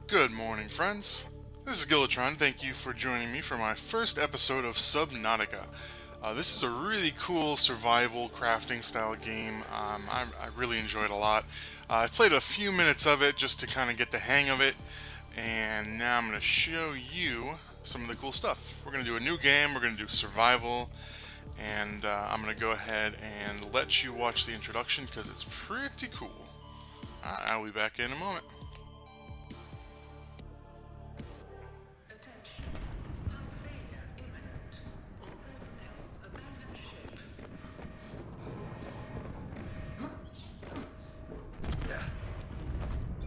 Good morning, friends. This is Gillatron. Thank you for joining me for my first episode of Subnautica. This is a really cool survival crafting style game. I really enjoyed it a lot. I've played a few minutes of it just to kind of get the hang of it, and now I'm going to show you some of the cool stuff. We're going to do a new game, we're going to do survival, and I'm going to go ahead and let you watch the introduction because it's pretty cool. I'll be back in a moment.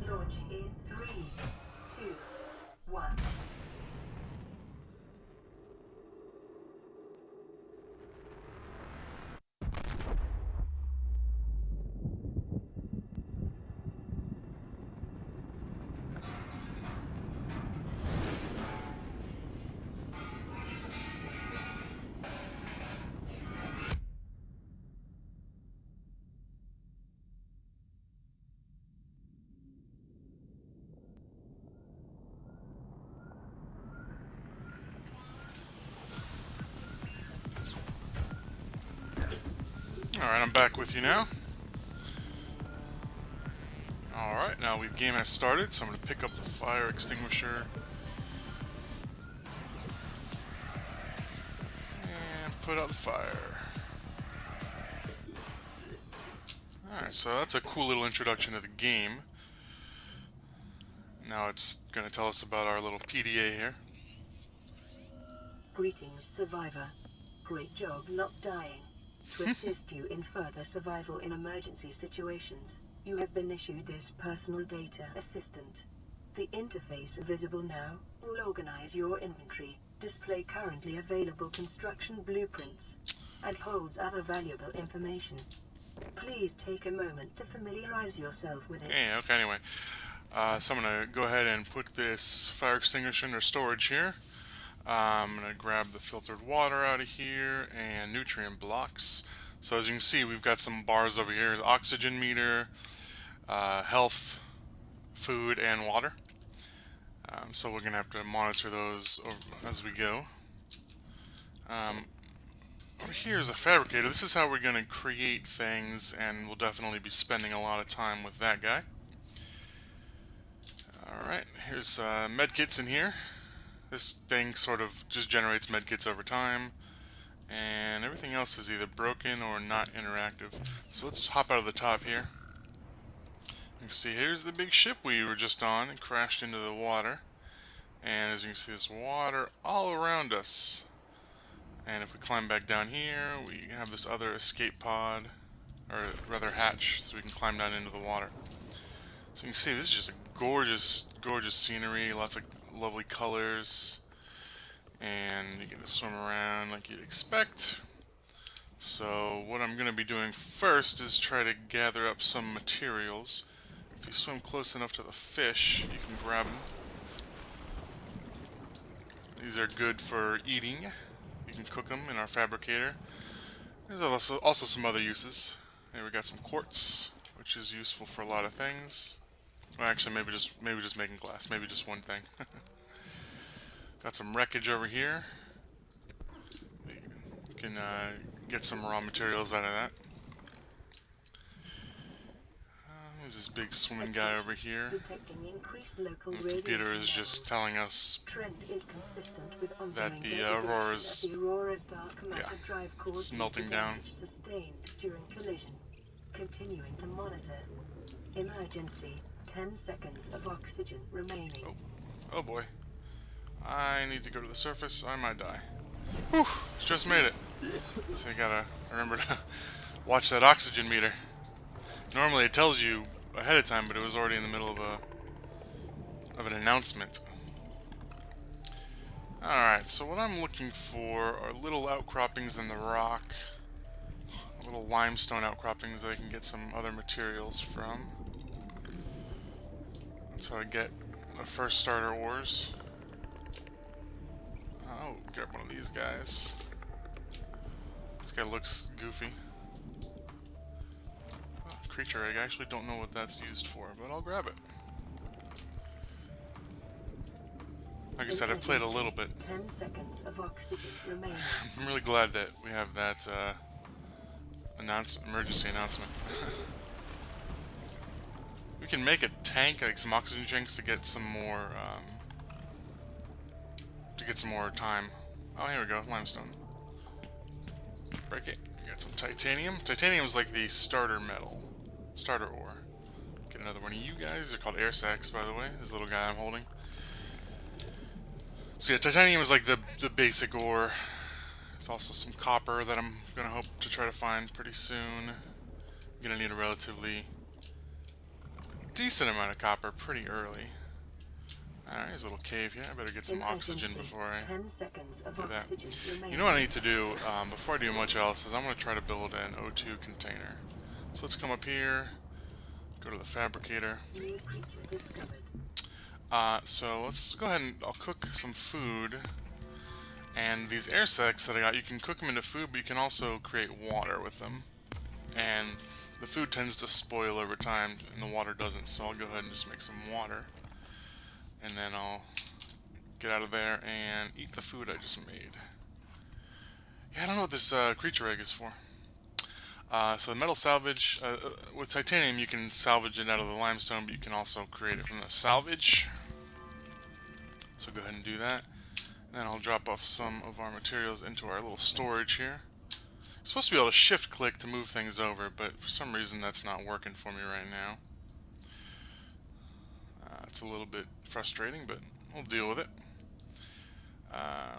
Launch in 3, 2, 1. Alright, I'm back with you now. Alright, now the game has started, so I'm going to pick up the fire extinguisher. And put out the fire. Alright, so that's a cool little introduction to the game. Now it's going to tell us about our little PDA here. Greetings, survivor. Great job not dying. To assist you in further survival in emergency situations, you have been issued this personal data assistant. The interface visible now will organize your inventory, display currently available construction blueprints, and holds other valuable information. Please take a moment to familiarize yourself with it. Okay, anyway. So I'm going to go ahead and put this fire extinguisher in storage here. I'm going to grab the filtered water out of here and nutrient blocks. So as you can see, we've got some bars over here. Oxygen meter, health, food, and water. So we're going to have to monitor those as we go. Over here is a fabricator. This is how we're going to create things, and we'll definitely be spending a lot of time with that guy. Alright, here's medkits in here. This thing sort of just generates medkits over time, and everything else is either broken or not interactive. So let's hop out of the top here. You can see here's the big ship we were just on. It crashed into the water, and as you can see, there's water all around us. And if we climb back down here, we have this other escape pod, or rather hatch, so we can climb down into the water. So you can see this is just a gorgeous, gorgeous scenery, lots of lovely colors, and you get to swim around like you'd expect. So what I'm going to be doing first is try to gather up some materials. If you swim close enough to the fish, you can grab them. These are good for eating. You can cook them in our fabricator. There's also some other uses. Here we got some quartz, which is useful for a lot of things. Well, actually, maybe just making glass. Maybe just one thing. Got some wreckage over here. We can get some raw materials out of that. There's this big swimming guy over here. The computer is just telling us that the Aurora's it's melting down. Continuing to monitor. Emergency. 10 seconds of oxygen remaining. Oh boy. I need to go to the surface. I might die. Whew! Just made it. So you gotta remember to watch that oxygen meter. Normally it tells you ahead of time, but it was already in the middle of an announcement. Alright, so what I'm looking for are little outcroppings in the rock. Little limestone outcroppings that I can get some other materials from. That's how I get the first starter ores. Oh, grab one of these guys. This guy looks goofy. Creature egg. I actually don't know what that's used for, but I'll grab it. Like I In said, I've played a essence, little bit. 10 seconds of oxygen remaining. I'm really glad that we have that emergency announcement. We can make a tank, like some oxygen tanks, to get some more time. Oh, here we go, limestone. Break it. We got some titanium. Titanium is like the starter metal, starter ore. Get another one of you guys. They're called air sacs, by the way. This little guy I'm holding. So yeah, titanium is like the basic ore. There's also some copper that I'm gonna hope to try to find pretty soon. I'm gonna need a relatively decent amount of copper pretty early. Alright, there's a little cave here. I better get some In oxygen essence, before I 10 seconds of do that. oxygen remaining. You know what I need to do before I do much else is I'm gonna try to build an O2 container. So let's come up here, go to the fabricator. New creature discovered. So let's go ahead and I'll cook some food. And these air sacs that I got, you can cook them into food, but you can also create water with them. And the food tends to spoil over time, and the water doesn't, so I'll go ahead and just make some water. And then I'll get out of there and eat the food I just made. Yeah, I don't know what this creature egg is for. So the metal salvage, with titanium you can salvage it out of the limestone, but you can also create it from the salvage. So go ahead and do that. Then I'll drop off some of our materials into our little storage here. I'm supposed to be able to shift click to move things over, but for some reason that's not working for me right now. It's a little bit frustrating, but we'll deal with it.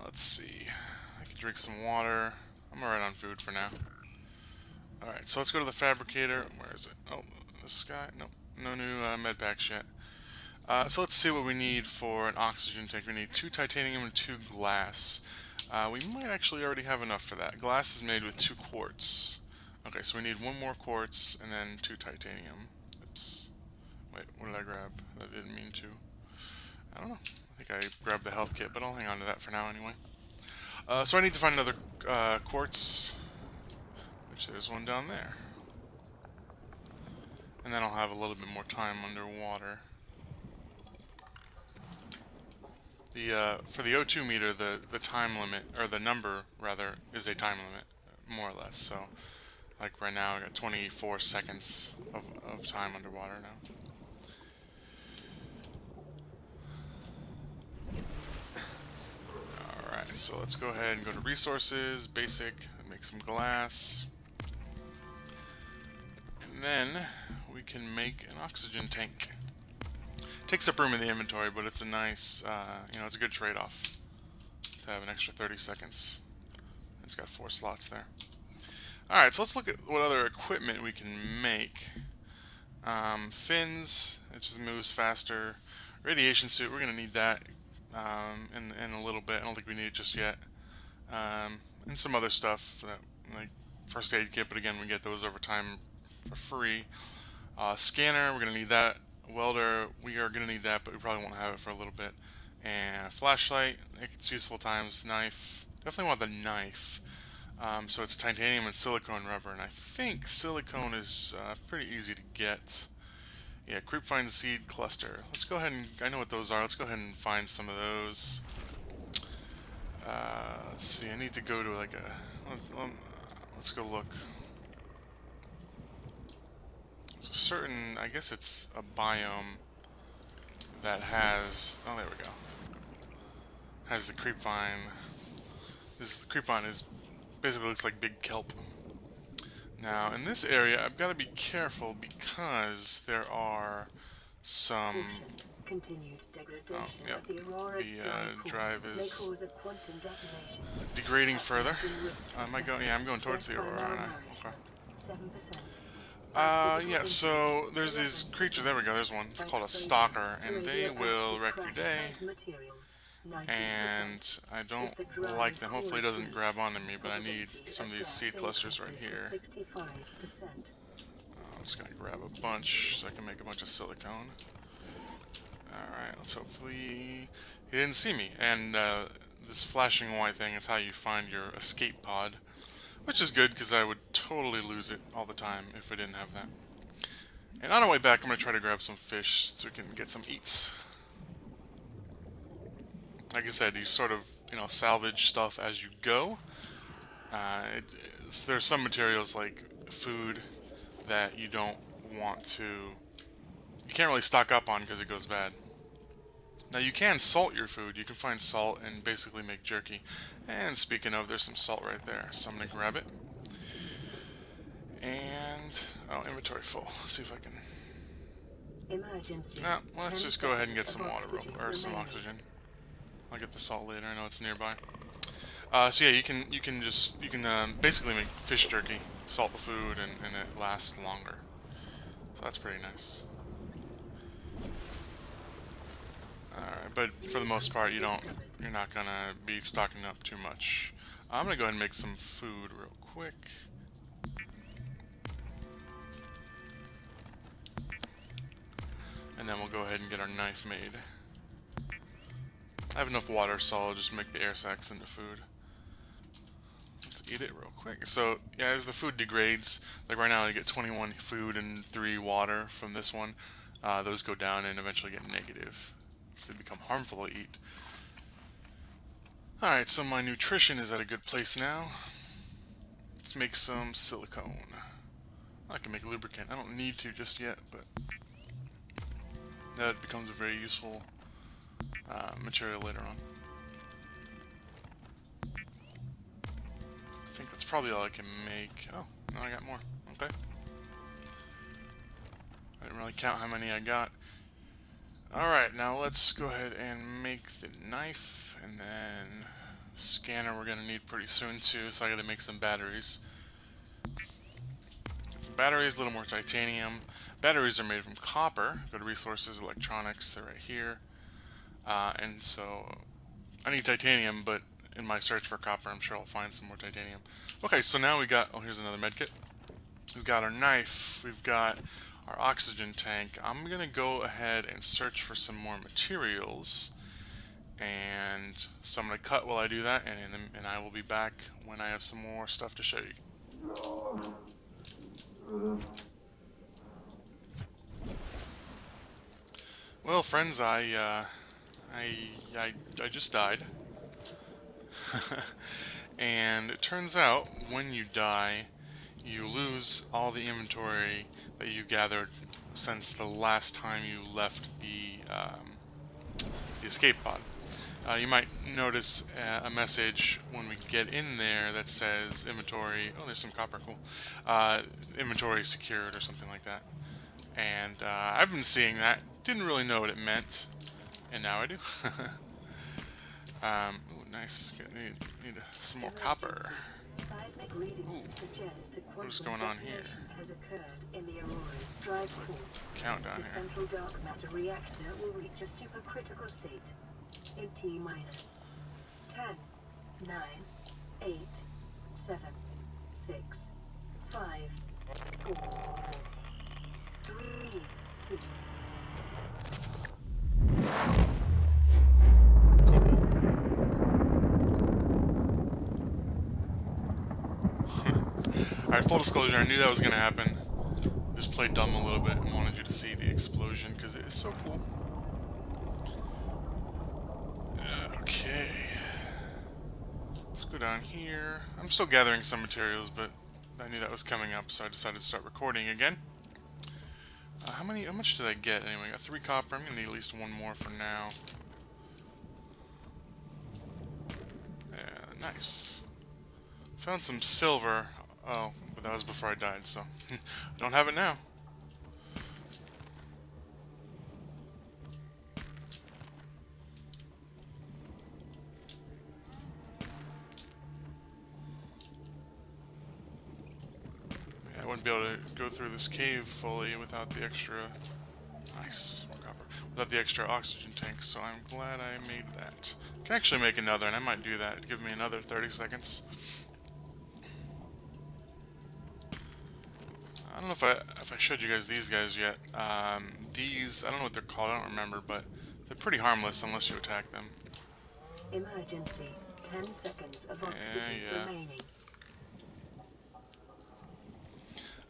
Let's see. I can drink some water. I'm alright on food for now. Alright, so let's go to the fabricator. Where is it? Oh, this guy? Nope. No new med packs yet. So let's see what we need for an oxygen tank. We need 2 titanium and 2 glass. We might actually already have enough for that. Glass is made with 2 quartz. Okay, so we need 1 more quartz and then 2 titanium. Oops. Wait, what did I grab? I didn't mean to. I don't know. I think I grabbed the health kit, but I'll hang on to that for now anyway. So I need to find another quartz, which there's one down there. And then I'll have a little bit more time underwater. For the O2 meter, the time limit, or the number rather, is a time limit, more or less. So, like right now, I got 24 seconds of time underwater now. Alright, so let's go ahead and go to resources, basic, make some glass. And then we can make an oxygen tank. Takes up room in the inventory, but it's a nice, it's a good trade-off to have an extra 30 seconds. It's got 4 slots there. Alright, so let's look at what other equipment we can make. Fins, it just moves faster. Radiation suit, we're going to need that in a little bit. I don't think we need it just yet. And some other stuff, like first aid kit, but again, we get those over time for free. Scanner, we're going to need that. Welder, we are going to need that, but we probably won't have it for a little bit. And a flashlight, it's useful times. Knife, definitely want the knife. So it's titanium and silicone rubber, and I think silicone is pretty easy to get. Yeah, creepvine seed cluster. Let's go ahead and, I know what those are, let's go ahead and find some of those. Let's see, I need to go to like let's go look. There's a certain, I guess it's a biome that has, oh there we go, has the creepvine. The creepvine is basically looks like big kelp. Now in this area I've got to be careful because there are some, Continued degradation yep, of the Aurora's the drive may is cause a quantum detonation. degrading further. Am I going? Yeah, I'm going towards the Aurora, aren't I? Okay. 7%. Yeah, so there's these creatures, there we go, there's one, it's called a stalker, and they will wreck your day, and I don't like them. Hopefully it doesn't grab onto me, but I need some of these seed clusters right here. I'm just going to grab a bunch so I can make a bunch of silicone. Alright, let's hopefully... He didn't see me, and this flashing white thing is how you find your escape pod. Which is good, because I would totally lose it all the time if we didn't have that. And on our way back, I'm going to try to grab some fish so we can get some eats. like I said, you sort of, salvage stuff as you go. There's some materials like food that you can't really stock up on because it goes bad. Now you can salt your food. You can find salt and basically make jerky. And speaking of, there's some salt right there, so I'm gonna grab it. And oh, inventory full. Let's see if I can. Emergency. No, let's 10 just go ahead and get seconds some of water oxygen or some remaining. oxygen. I'll get the salt later. I know it's nearby. So yeah, you can basically make fish jerky, salt the food, and it lasts longer. So that's pretty nice. Alright, but for the New most part, contact discovered. you're not gonna be stocking up too much. I'm gonna go ahead and make some food real quick. And then we'll go ahead and get our knife made. I have enough water, so I'll just make the air sacs into food. Let's eat it real quick. So, yeah, as the food degrades, like right now I get 21 food and 3 water from this one. Those go down and eventually get negative. So they become harmful to eat. Alright, so my nutrition is at a good place now. Let's make some silicone. I can make lubricant. I don't need to just yet, but that becomes a very useful material later on. I think that's probably all I can make. Oh, no, I got more. Okay. I didn't really count how many I got. Alright, now let's go ahead and make the knife, and then scanner we're going to need pretty soon too, so I got to make some batteries. Some batteries, a little more titanium. Batteries are made from copper. Go to resources, electronics, they're right here. And so I need titanium, but in my search for copper, I'm sure I'll find some more titanium. Okay, so now we got, oh, here's another medkit. We've got our knife, we've got our oxygen tank. I'm gonna go ahead and search for some more materials, and so I'm gonna cut while I do that, and I will be back when I have some more stuff to show you. Well, friends, I just died. And it turns out when you die, you lose all the inventory that you gathered since the last time you left the escape pod. You might notice a message when we get in there that says inventory. Oh, there's some copper, cool. Inventory secured or something like that. And I've been seeing that. Didn't really know what it meant, and now I do. Ooh, nice. Need some more copper. Seismic readings Ooh, suggest a what is quantum going on here? detonation has occurred in the Aurora's drive It's like core. countdown The here. central dark matter reactor will reach a supercritical state in T minus 10, 9, 8, 7, 6, 5, 4, 3, 2. Alright, full disclosure, I knew that was going to happen. Just played dumb a little bit and wanted you to see the explosion because it is so cool. Okay. Let's go down here. I'm still gathering some materials, but I knew that was coming up, so I decided to start recording again. How much did I get anyway? I got 3 copper. I'm going to need at least 1 more for now. Yeah, nice. Found some silver. Oh, but that was before I died, so I don't have it now. Yeah, I wouldn't be able to go through this cave fully without the extra... Nice, more copper. Without the extra oxygen tank, so I'm glad I made that. I can actually make another, and I might do that. Give me another 30 seconds. I don't know if I showed you guys these guys yet. These, I don't know what they're called, I don't remember, but they're pretty harmless unless you attack them. Emergency. 10 seconds of oxygen Yeah. remaining.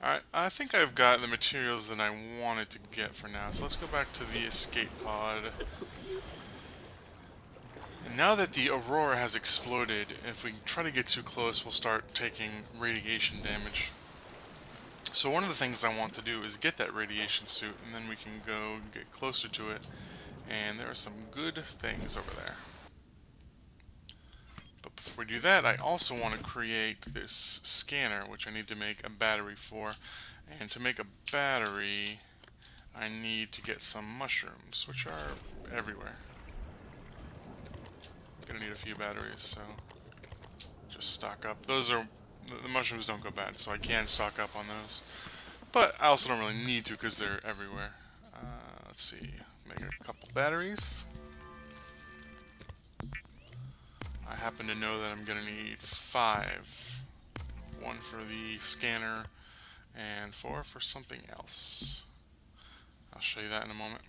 Alright, I think I've got the materials that I wanted to get for now, so let's go back to the escape pod. And now that the aurora has exploded, if we try to get too close, we'll start taking radiation damage. So one of the things I want to do is get that radiation suit, and then we can go get closer to it. And there are some good things over there. But before we do that, I also want to create this scanner, which I need to make a battery for. And to make a battery, I need to get some mushrooms, which are everywhere. Gonna need a few batteries, so just stock up. Those are, the mushrooms don't go bad, so I can stock up on those. But I also don't really need to because they're everywhere. Let's see, make a couple batteries. I happen to know that I'm gonna need 5. 1 for the scanner and 4 for something else. I'll show you that in a moment.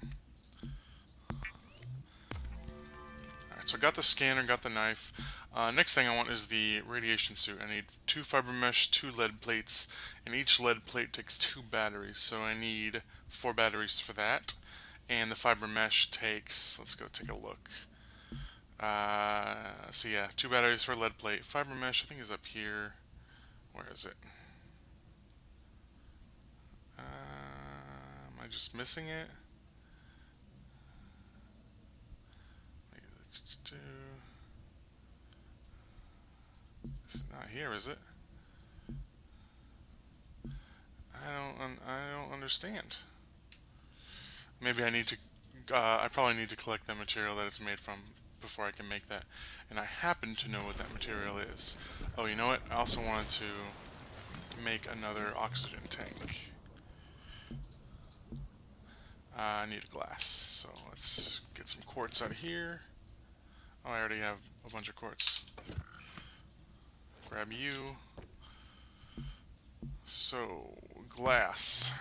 Alright, so I got the scanner, got the knife. Next thing I want is the radiation suit. I need 2 fiber mesh, 2 lead plates, and each lead plate takes 2 batteries, so I need 4 batteries for that. And the fiber mesh takes, let's go take a look. So yeah, 2 batteries for lead plate. Fiber mesh, I think, is up here. Where is it? Am I just missing it? Let's do. It's not here, is it? I don't understand. Maybe I need to. I probably need to collect the material that it's made from before I can make that. And I happen to know what that material is. Oh, you know what? I also wanted to make another oxygen tank. I need a glass, so let's get some quartz out of here. Oh, I already have a bunch of quartz. Grab you. So, glass.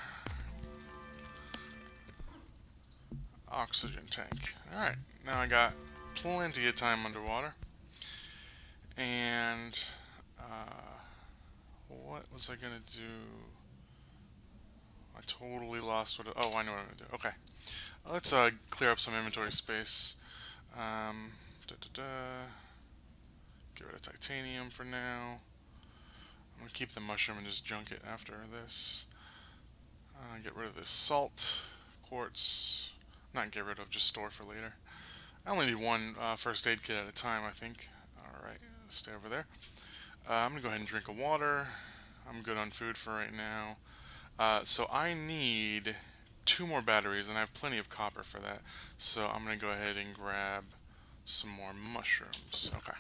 Oxygen tank. Alright, now I got plenty of time underwater. And, what was I gonna do? I totally lost what. Oh, I know what I'm gonna do. Okay, let's clear up some inventory space. Da, da, da. Get rid of titanium for now. I'm gonna keep the mushroom and just junk it after this. Get rid of this salt, quartz. Not get rid of, just store for later. I only need 1 first aid kit at a time, I think. Alright, stay over there. I'm gonna go ahead and drink a water. I'm good on food for right now. So I need 2 more batteries, and I have plenty of copper for that. So I'm going to go ahead and grab some more mushrooms. Okay.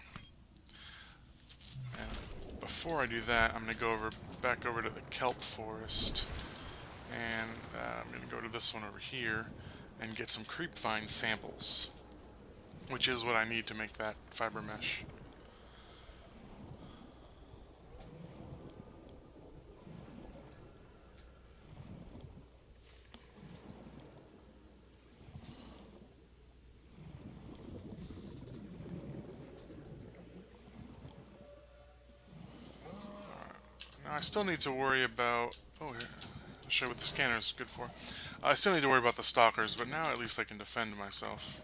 And before I do that, I'm going to go back over to the kelp forest, and I'm going to go to this one over here and get some creep vine samples, which is what I need to make that fiber mesh. Now I still need to worry about. Oh, here. I'll show you what the scanner is good for. I still need to worry about the stalkers, but now at least I can defend myself.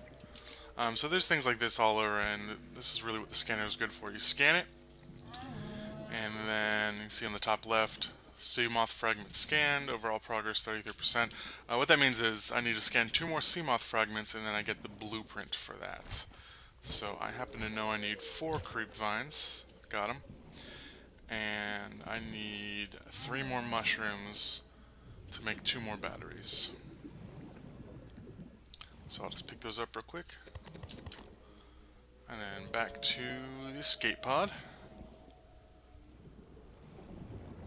So there's things like this all over, and this is really what the scanner is good for. You scan it, and then you can see on the top left, sea moth fragments scanned, overall progress 33%. What that means is I need to scan 2 more sea moth fragments, and then I get the blueprint for that. So I happen to know I need 4 creep vines. Got them. And I need 3 more mushrooms to make 2 more batteries. So I'll just pick those up real quick. And then back to the escape pod.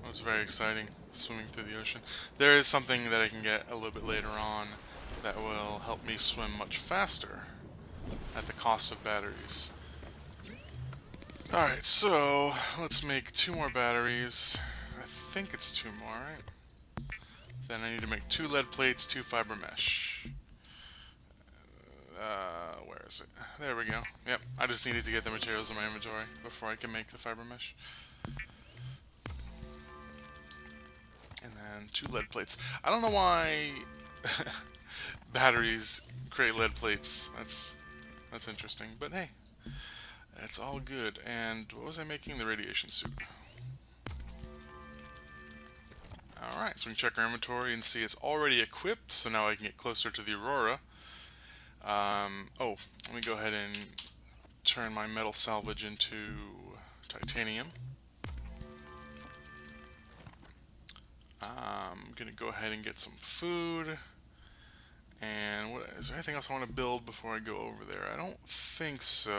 It was very exciting, swimming through the ocean. There is something that I can get a little bit later on that will help me swim much faster at the cost of batteries. Alright, so let's make 2 more batteries. I think it's 2 more, right? Then I need to make 2 lead plates, 2 fiber mesh. Where is it? There we go. Yep, I just needed to get the materials in my inventory before I can make the fiber mesh. And then 2 lead plates. I don't know why batteries create lead plates. That's interesting, but hey, That's all good. And what was I making? The radiation suit. Alright, so we can check our inventory and see it's already equipped, so now I can get closer to the Aurora. Oh, let me go ahead and turn my metal salvage into titanium. I'm gonna go ahead and get some food. And what is there anything else I want to build before I go over there? I don't think so.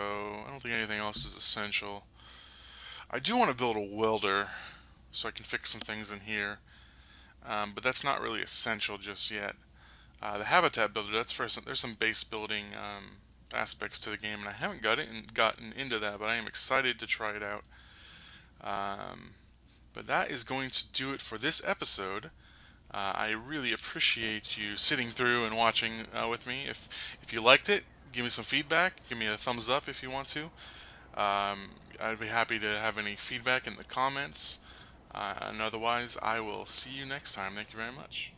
I don't think anything else is essential. I do want to build a welder so I can fix some things in here, but that's not really essential just yet. The habitat builder, that's for some, there's some base building aspects to the game, and I haven't gotten into that, but I am excited to try it out. But that is going to do it for this episode. I really appreciate you sitting through and watching with me. If you liked it, give me some feedback. Give me a thumbs up if you want to. I'd be happy to have any feedback in the comments. And otherwise, I will see you next time. Thank you very much.